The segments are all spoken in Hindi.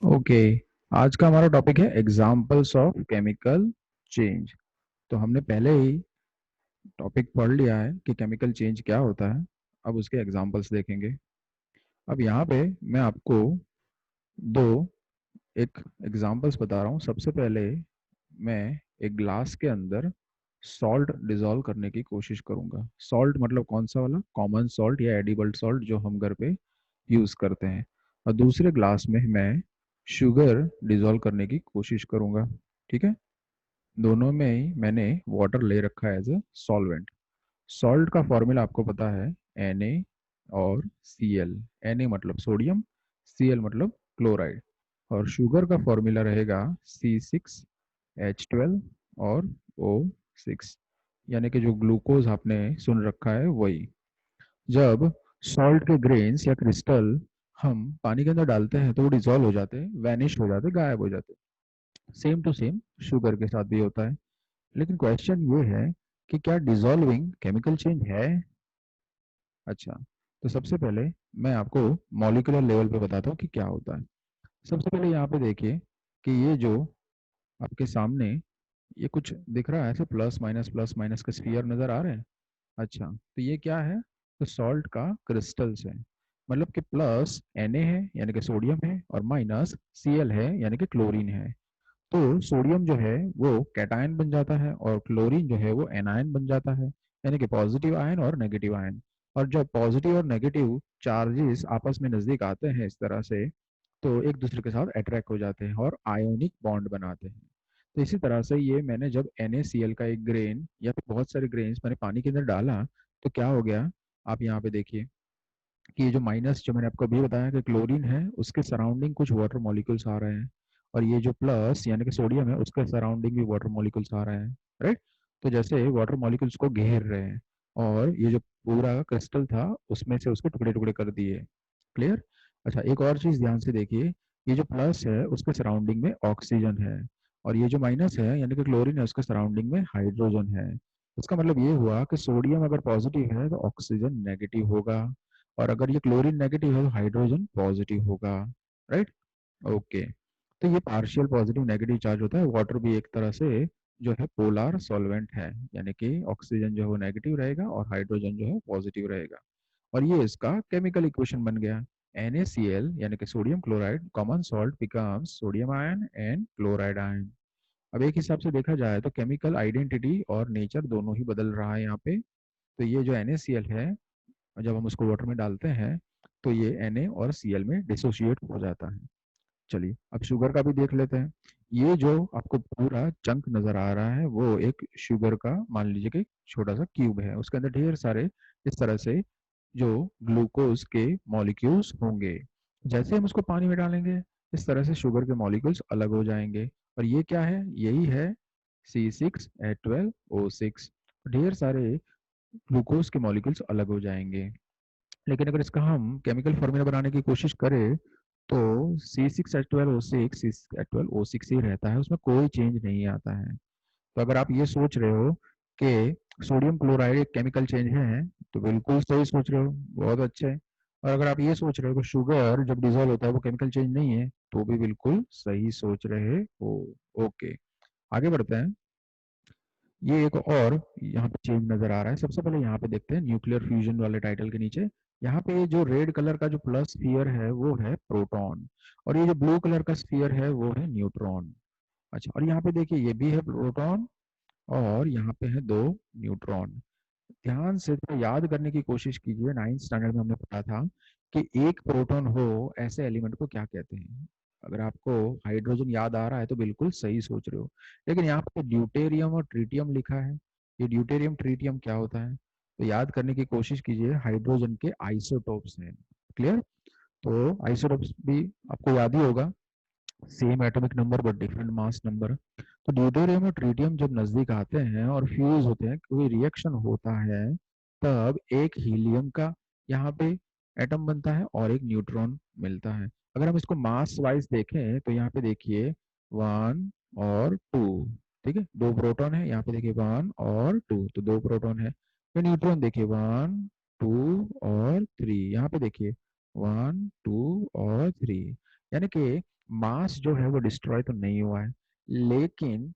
ओके। आज का हमारा टॉपिक है एग्जाम्पल्स ऑफ केमिकल चेंज। तो हमने पहले ही टॉपिक पढ़ लिया है कि केमिकल चेंज क्या होता है। अब उसके एग्जाम्पल्स देखेंगे। अब यहाँ पे मैं आपको दो एक एग्जाम्पल्स बता रहा हूँ। सबसे पहले मैं एक ग्लास के अंदर सॉल्ट डिजोल्व करने की कोशिश करूंगा। सॉल्ट मतलब कौन सा वाला, कॉमन सॉल्ट या एडिबल सॉल्ट जो हम घर पे यूज करते हैं। और दूसरे ग्लास में मैं शुगर डिजोल्व करने की कोशिश करूंगा। ठीक है। दोनों में ही मैंने वाटर ले रखा है एज ए सॉल्वेंट। सॉल्ट का फॉर्मूला आपको पता है, Na और Cl। Na मतलब सोडियम, Cl मतलब क्लोराइड। और शुगर का फॉर्मूला रहेगा C6H12 और O6, यानी कि जो ग्लूकोज आपने सुन रखा है वही। जब सॉल्ट के ग्रेन्स या क्रिस्टल हम पानी के अंदर डालते हैं तो वो डिजोल्व हो जाते हैं, वैनिश हो जाते हैं, गायब हो जाते हैं। सेम टू सेम शुगर के साथ भी होता है। लेकिन क्वेश्चन ये है कि क्या डिजोल्विंग केमिकल चेंज है। अच्छा, तो सबसे पहले मैं आपको मॉलिक्यूलर लेवल पे बताता हूँ कि क्या होता है। सबसे पहले यहाँ पे देखिए कि ये जो आपके सामने ये कुछ दिख रहा है, ऐसे प्लस माइनस के स्फीयर नजर आ रहे हैं। अच्छा, तो ये क्या है, तो सॉल्ट का क्रिस्टल्स है। मतलब कि प्लस Na है यानी कि सोडियम है, और माइनस Cl है यानी कि क्लोरीन है। तो सोडियम जो है वो कैटायन बन जाता है और क्लोरीन जो है वो एनायन बन जाता है, यानी कि पॉजिटिव आयन और नेगेटिव आयन। और जब पॉजिटिव और नेगेटिव चार्जेस आपस में नजदीक आते हैं इस तरह से, तो एक दूसरे के साथ अट्रैक्ट हो जाते हैं और आयोनिक बॉन्ड बनाते हैं। तो इसी तरह से ये मैंने जब NaCl का एक ग्रेन या फिर बहुत सारे ग्रेन्स मैंने पानी के अंदर डाला, तो क्या हो गया, आप यहाँ पे देखिए कि ये जो माइनस जो मैंने आपको अभी बताया कि क्लोरीन है, उसके सराउंडिंग कुछ वाटर मॉलिक्यूल्स आ रहे हैं। और ये जो प्लस यानी कि सोडियम है, उसके सराउंडिंग भी वाटर मॉलिक्यूल्स आ रहे हैं। राइट। तो जैसे वाटर मॉलिक्यूल्स को घेर रहे हैं, और ये जो पूरा क्रिस्टल था उसमें से उसके टुकड़े टुकड़े कर दिए। क्लियर। अच्छा, एक और चीज ध्यान से देखिए, ये जो प्लस है उसके सराउंडिंग में ऑक्सीजन है, और ये जो माइनस है यानी कि क्लोरीन है, उसके सराउंडिंग में हाइड्रोजन है। इसका मतलब ये हुआ कि सोडियम अगर पॉजिटिव है तो ऑक्सीजन नेगेटिव होगा, और अगर ये क्लोरीन नेगेटिव है तो हाइड्रोजन पॉजिटिव होगा। राइट। ओके। तो ये पार्शियल पॉजिटिव नेगेटिव चार्ज होता है। वाटर भी एक तरह से जो है पोलर सॉल्वेंट है, यानी कि ऑक्सीजन जो है वो नेगेटिव रहेगा और हाइड्रोजन जो है पॉजिटिव रहेगा। और ये इसका केमिकल इक्वेशन बन गया। NaCl यानी कि sodium chloride common salt becomes sodium ion and chloride ion. अब एक हिसाब से देखा जाए तो केमिकल आइडेंटिटी और नेचर दोनों ही बदल रहा है यहाँ पे। तो ये जो NaCl है, और जब हम उसको वाटर में डालते हैं तो ये Na और Cl में डिसोशिएट हो जाता है। चलिए अब शुगर का भी देख लेते हैं। ये जो आपको पूरा चंक नजर आ रहा है वो एक शुगर का, मान लीजिए कि छोटा सा क्यूब है, उसके अंदर ढेर सारे इस तरह से जो ग्लूकोज के मॉलिक्यूल्स होंगे। जैसे हम उसको पानी में डालेंगे, इस तरह से शुगर के मॉलिक्यूल्स अलग हो जाएंगे। और ये क्या है, यही है C6H12O6। ढेर सारे ग्लूकोज के मॉलिक्यूल्स अलग हो जाएंगे। लेकिन अगर इसका हम केमिकल फॉर्मूला बनाने की कोशिश करें तो C6H12O6 C6H12O6 ही रहता है, उसमें कोई चेंज नहीं आता है। तो अगर आप ये सोच रहे हो कि सोडियम क्लोराइड एक केमिकल चेंज है, तो बिल्कुल सही सोच रहे हो, बहुत अच्छे है। और अगर आप ये सोच रहे हो कि शुगर जब डिजोल्व होता है वो केमिकल चेंज नहीं है, तो भी बिल्कुल सही सोच रहे हो। ओके, आगे बढ़ते हैं। ये एक और यहाँ पे चेंज नजर आ रहा है। सबसे पहले यहाँ पे देखते हैं न्यूक्लियर फ्यूजन वाले टाइटल के नीचे, यहाँ पे ये जो रेड कलर का जो प्लस स्फीयर है वो है प्रोटॉन, और ये जो ब्लू कलर का स्फीयर है वो है न्यूट्रॉन। अच्छा, और यहाँ पे देखिए ये भी है प्रोटॉन, और यहाँ पे है दो न्यूट्रॉन। ध्यान से थोड़ा याद करने की कोशिश कीजिए, 9th स्टैंडर्ड में हमने पढ़ा था कि एक प्रोटॉन हो ऐसे एलिमेंट को क्या कहते हैं। अगर आपको हाइड्रोजन याद आ रहा है तो बिल्कुल सही सोच रहे हो। लेकिन यहाँ पे ड्यूटेरियम और ट्रीटियम लिखा है, ये ड्यूटेरियम ट्रीटियम क्या होता है, तो याद करने की कोशिश कीजिए। हाइड्रोजन के आइसोटोप्स हैं। क्लियर। तो आइसोटोप्स भी आपको याद ही होगा, same atomic number but different mass number. तो ड्यूटेरियम और ट्रिटियम जब नजदीक आते हैं और फ्यूज होते हैं, कोई रिएक्शन होता है, तब एक हीलियम का यहाँ पे एटम बनता है और एक न्यूट्रॉन मिलता है। अगर हम इसको मास वाइज देखें तो यहाँ पे देखिए 1 और 2। ठीक है, दो प्रोटॉन है, यहाँ पे देखिए 1 और 2, तो दो प्रोटॉन है। फिर न्यूट्रॉन देखिए 1, 2 और 3, यहाँ पे देखिए 1, 2 और 3। यानी कि मास जो है वो डिस्ट्रॉय तो नहीं हुआ है, लेकिन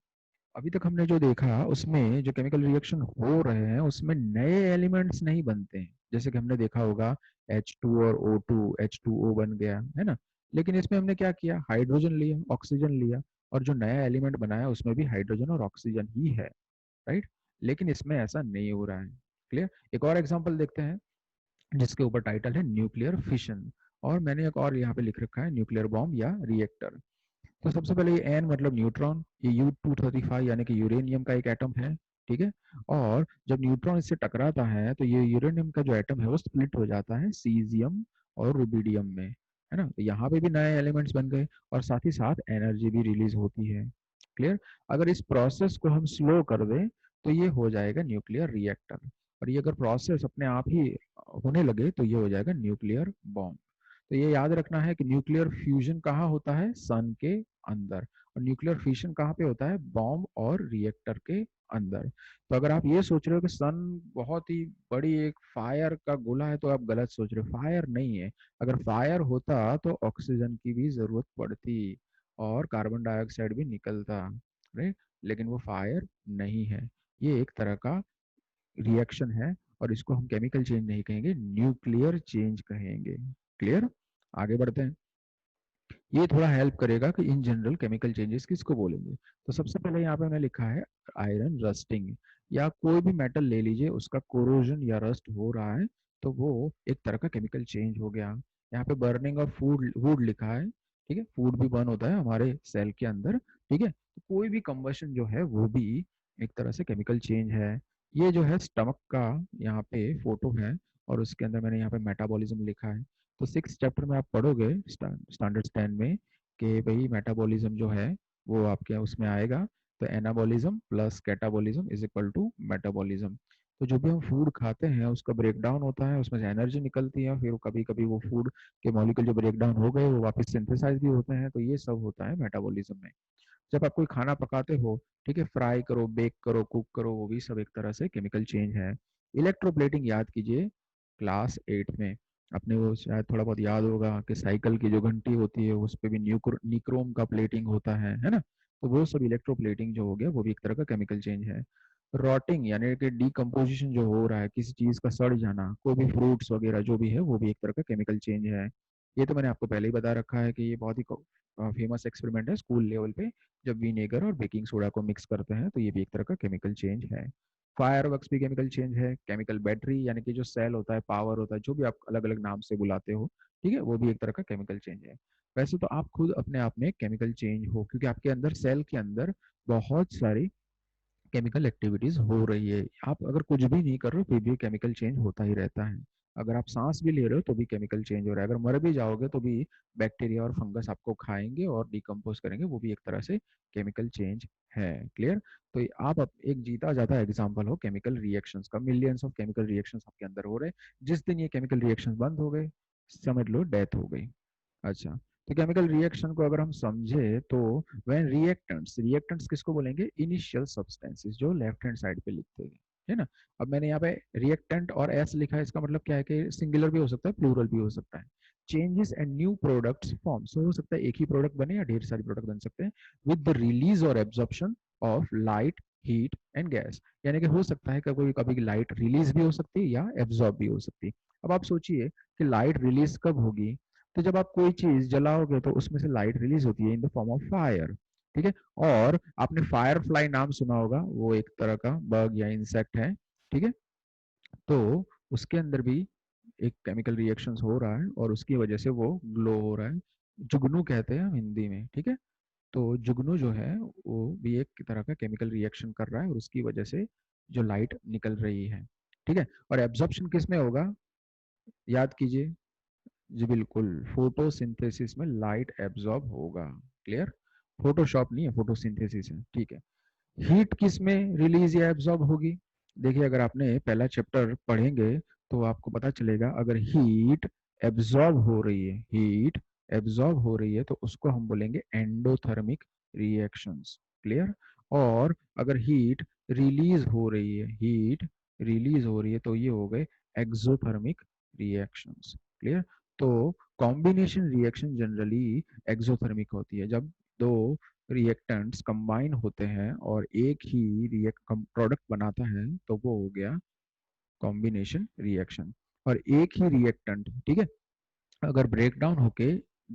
अभी तक हमने जो देखा उसमें जो केमिकल रिएक्शन हो रहे हैं उसमें नए एलिमेंट्स नहीं बनते हैं। जैसे कि हमने देखा होगा H2 और O2, H2O बन गया है ना। लेकिन इसमें हमने क्या किया, हाइड्रोजन लिया, ऑक्सीजन लिया, और जो नया एलिमेंट बनाया उसमें भी हाइड्रोजन और ऑक्सीजन ही है, राइट। लेकिन इसमें ऐसा नहीं हो रहा है। क्लियर। एक और एग्जांपल देखते हैं जिसके ऊपर टाइटल है न्यूक्लियर फिशन, और मैंने एक और यहाँ पे लिख रखा है न्यूक्लियर बॉम्ब या रिएक्टर। तो सबसे पहले ये एन मतलब न्यूट्रॉन, ये U235 यानी कि यूरेनियम का एक एटम है, ठीक है। और जब न्यूट्रॉन इससे टकराता है तो ये यूरेनियम का जो एटम है वो स्प्लिट हो जाता है सीजियम और रुबिडियम में, है ना। तो यहाँ पे भी नए एलिमेंट्स बन गए और साथ ही साथ एनर्जी भी रिलीज होती है। क्लियर। अगर इस प्रोसेस को हम स्लो कर दें तो ये हो जाएगा न्यूक्लियर रिएक्टर, और ये अगर प्रोसेस अपने आप ही होने लगे तो ये हो जाएगा न्यूक्लियर बॉम्ब। तो ये याद रखना है कि न्यूक्लियर फ्यूजन कहाँ होता है, सन के अंदर, और न्यूक्लियर फिशन कहाँ पे होता है, बॉम्ब और रिएक्टर के अंदर। तो अगर आप ये सोच रहे हो कि सन बहुत ही बड़ी एक फायर का गोला है तो आप गलत सोच रहे हो, फायर नहीं है। अगर फायर होता तो ऑक्सीजन की भी जरूरत पड़ती और कार्बन डाइऑक्साइड भी निकलता, राइट। लेकिन वो फायर नहीं है, ये एक तरह का रिएक्शन है, और इसको हम केमिकल चेंज नहीं कहेंगे, न्यूक्लियर चेंज कहेंगे। क्लियर। आगे बढ़ते हैं। ये थोड़ा हेल्प करेगा कि इन जनरल केमिकल चेंजेस किसको बोलेंगे। तो सबसे पहले यहाँ पे मैंने लिखा है आयरन रस्टिंग, या कोई भी मेटल ले लीजिए उसका कोरोजन या रस्ट हो रहा है तो वो एक तरह का केमिकल चेंज हो गया। यहाँ पे बर्निंग ऑफ फूड वुड लिखा है, ठीक है, फूड भी बर्न होता है हमारे सेल के अंदर, ठीक है। तो कोई भी कंबशन जो है वो भी एक तरह से केमिकल चेंज है। ये जो है स्टमक का यहाँ पे फोटो है, और उसके अंदर मैंने यहाँ पे मेटाबॉलिज्म लिखा है। तो 6 चैप्टर में आप पढ़ोगे स्टैंडर्ड 10 में कि भाई मेटाबॉलिज्म जो है वो आपके उसमें आएगा। तो anabolism plus catabolism is equal to metabolism. तो जो भी हम फूड खाते हैं उसका ब्रेक डाउन होता है, उसमें से एनर्जी निकलती है, फिर कभी कभी वो फूड के मॉलिक्यूल जो ब्रेक डाउन हो गए वो वापस सिंथेसाइज भी होते हैं, तो ये सब होता है मेटाबॉलिज्म में। जब आप कोई खाना पकाते हो, ठीक है, फ्राई करो, बेक करो, कुक करो, वो भी सब एक तरह से केमिकल चेंज है। इलेक्ट्रोप्लेटिंग याद कीजिए क्लास 8 में, अपने वो शायद थोड़ा बहुत याद होगा कि साइकिल की जो घंटी होती है उस पर भी निक्रोम का प्लेटिंग होता है ना। तो वो सब इलेक्ट्रोप्लेटिंग जो हो गया वो भी एक तरह का केमिकल चेंज है। रॉटिंग यानी कि डिकम्पोजिशन जो हो रहा है, किसी चीज का सड़ जाना, कोई भी फ्रूट्स वगैरह जो भी है वो भी एक तरह का केमिकल चेंज है। ये तो मैंने आपको पहले ही बता रखा है कि ये बहुत ही फेमस एक्सपेरिमेंट है स्कूल लेवल पे, जब विनेगर और बेकिंग सोडा को मिक्स करते हैं तो ये भी एक तरह का केमिकल चेंज है। फायर वर्क्स भी केमिकल चेंज है। केमिकल बैटरी यानी कि जो सेल होता है, पावर होता है, जो भी आप अलग अलग नाम से बुलाते हो, ठीक है, वो भी एक तरह का केमिकल चेंज है। वैसे तो आप खुद अपने आप में केमिकल चेंज हो, क्योंकि आपके अंदर सेल के अंदर बहुत सारी केमिकल एक्टिविटीज हो रही है। आप अगर कुछ भी नहीं कर रहे हो फिर भी केमिकल चेंज होता ही रहता है। अगर आप सांस भी ले रहे हो तो भी केमिकल चेंज हो रहा है। अगर मर भी जाओगे तो भी बैक्टीरिया और फंगस आपको खाएंगे और डिकम्पोज करेंगे, वो भी एक तरह से केमिकल चेंज है। क्लियर। तो आप एक जीता जाता एग्जाम्पल हो केमिकल रिएक्शंस का। मिलियंस ऑफ केमिकल रिएक्शंस आपके अंदर हो रहे हैं, जिस दिन ये केमिकल रिएक्शंस बंद हो गए समझ लो डेथ हो गई। अच्छा, तो केमिकल रिएक्शन को अगर हम समझे तो व्हेन रिएक्टेंट्स, रिएक्टेंट्स किसको बोलेंगे, इनिशियल सब्सटेंसेस जो लेफ्ट हैंड साइड पे लिखते हैं, है ना। अब मैंने यहाँ पे रिएक्टेंट और एस लिखा है, इसका मतलब क्या है कि सिंगुलर भी हो सकता है, प्लूरल भी हो सकता है। Changes and new products forms, हो सकता है एक ही प्रोडक्ट बने या ढेर सारे प्रोडक्ट बन सकते हैं विद द रिलीज और absorption of light, heat and gas. यानी कि हो सकता है कि कोई कभी लाइट रिलीज भी हो सकती है या एब्जॉर्ब भी हो सकती है। अब आप सोचिए कि लाइट रिलीज कब होगी, तो जब आप कोई चीज जलाओगे तो उसमें से लाइट रिलीज होती है in the form of fire, ठीक है। और आपने फायर फ्लाई नाम सुना होगा, वो एक तरह का बग या इंसेक्ट है, ठीक है। तो उसके अंदर भी एक केमिकल रिएक्शंस हो रहा है और उसकी वजह से वो ग्लो हो रहा है। जुगनू कहते हैं हम हिंदी में, ठीक है। तो जुगनू जो है वो भी एक तरह का केमिकल रिएक्शन कर रहा है और उसकी वजह से जो लाइट निकल रही है, ठीक है। और एब्जॉर्प्शन किस में होगा, याद कीजिए, जी बिल्कुल, फोटोसिंथेसिस में लाइट एब्जॉर्ब होगा। क्लियर। फोटोशॉप नहीं है, फोटोसिंथेसिस है, ठीक है। हीट किस में रिलीज या एब्जॉर्ब होगी, देखिए अगर आपने पहला चैप्टर पढ़ेंगे तो आपको पता चलेगा, अगर हीट एब्जॉर्ब हो रही है, हीट एब्जॉर्ब हो रही है तो उसको हम बोलेंगे एंडोथर्मिक रिएक्शंस। क्लियर। और अगर हीट रिलीज हो रही है, हीट रिलीज हो रही है तो ये हो गए एक्सोथर्मिक रिएक्शंस। क्लियर। तो कॉम्बिनेशन रिएक्शन जनरली एक्सोथर्मिक होती है, जब दो रिएक्टेंट्स कंबाइन होते हैं और एक ही रिएक्ट प्रोडक्ट बनाता है तो वो हो गया कॉम्बिनेशन रिएक्शन। और एक ही रिएक्टेंट, ठीक है, अगर ब्रेक डाउन होके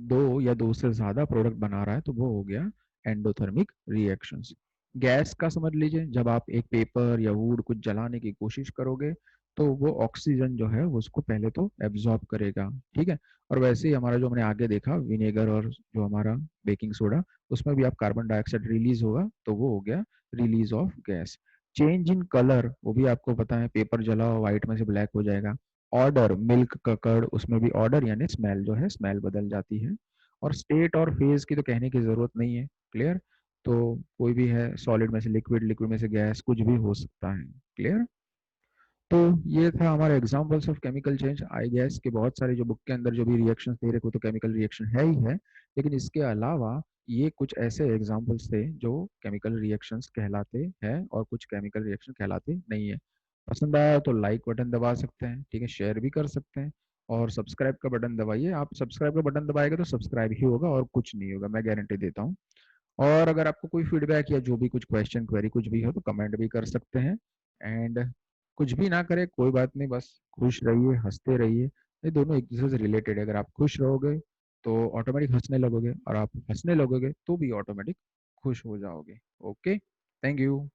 दो या दो से ज्यादा प्रोडक्ट बना रहा है तो वो हो गया एंडोथर्मिक रिएक्शंस। गैस का समझ लीजिए, जब आप एक पेपर या वुड कुछ जलाने की कोशिश करोगे तो वो ऑक्सीजन जो है वो उसको पहले तो एब्जॉर्ब करेगा, ठीक है। और वैसे ही हमारा जो हमने आगे देखा विनेगर और जो हमारा बेकिंग सोडा, उसमें भी आप कार्बन डाइऑक्साइड रिलीज होगा तो वो हो गया release of gas. Change in colour, वो भी आपको पता है, पेपर जलाओ व्हाइट में से ब्लैक हो जाएगा। ऑर्डर, मिल्क ककड़, उसमें भी ऑर्डर यानी स्मेल जो है स्मेल बदल जाती है। और स्टेट और फेज की तो कहने की जरूरत नहीं है, क्लियर। तो कोई भी है, सॉलिड में से लिक्विड, लिक्विड में से गैस, कुछ भी हो सकता है, क्लियर। तो ये था हमारा examples of chemical change. I gas के बहुत सारे जो बुक के अंदर जो भी रिएक्शंस दे रखे हो तो केमिकल रिएक्शन है ही है, लेकिन इसके अलावा ये कुछ ऐसे एग्जांपल्स थे जो केमिकल रिएक्शंस कहलाते हैं और कुछ केमिकल रिएक्शन कहलाते नहीं है। पसंद आया तो लाइक बटन दबा सकते हैं, ठीक है, शेयर भी कर सकते हैं। और सब्सक्राइब का बटन दबाइए, आप सब्सक्राइब का बटन दबाएगा तो सब्सक्राइब ही होगा और कुछ नहीं होगा, मैं गारंटी देता हूँ। और अगर आपको कोई फीडबैक या जो भी कुछ क्वेश्चन क्वेरी कुछ भी हो तो कमेंट भी कर सकते हैं। एंड कुछ भी ना करे कोई बात नहीं, बस खुश रहिए, हंसते रहिए, ये दोनों एक दूसरे से रिलेटेड है। अगर आप खुश रहोगे तो ऑटोमेटिक हंसने लगोगे, और आप हंसने लगोगे तो भी ऑटोमेटिक खुश हो जाओगे। Okay, thank you.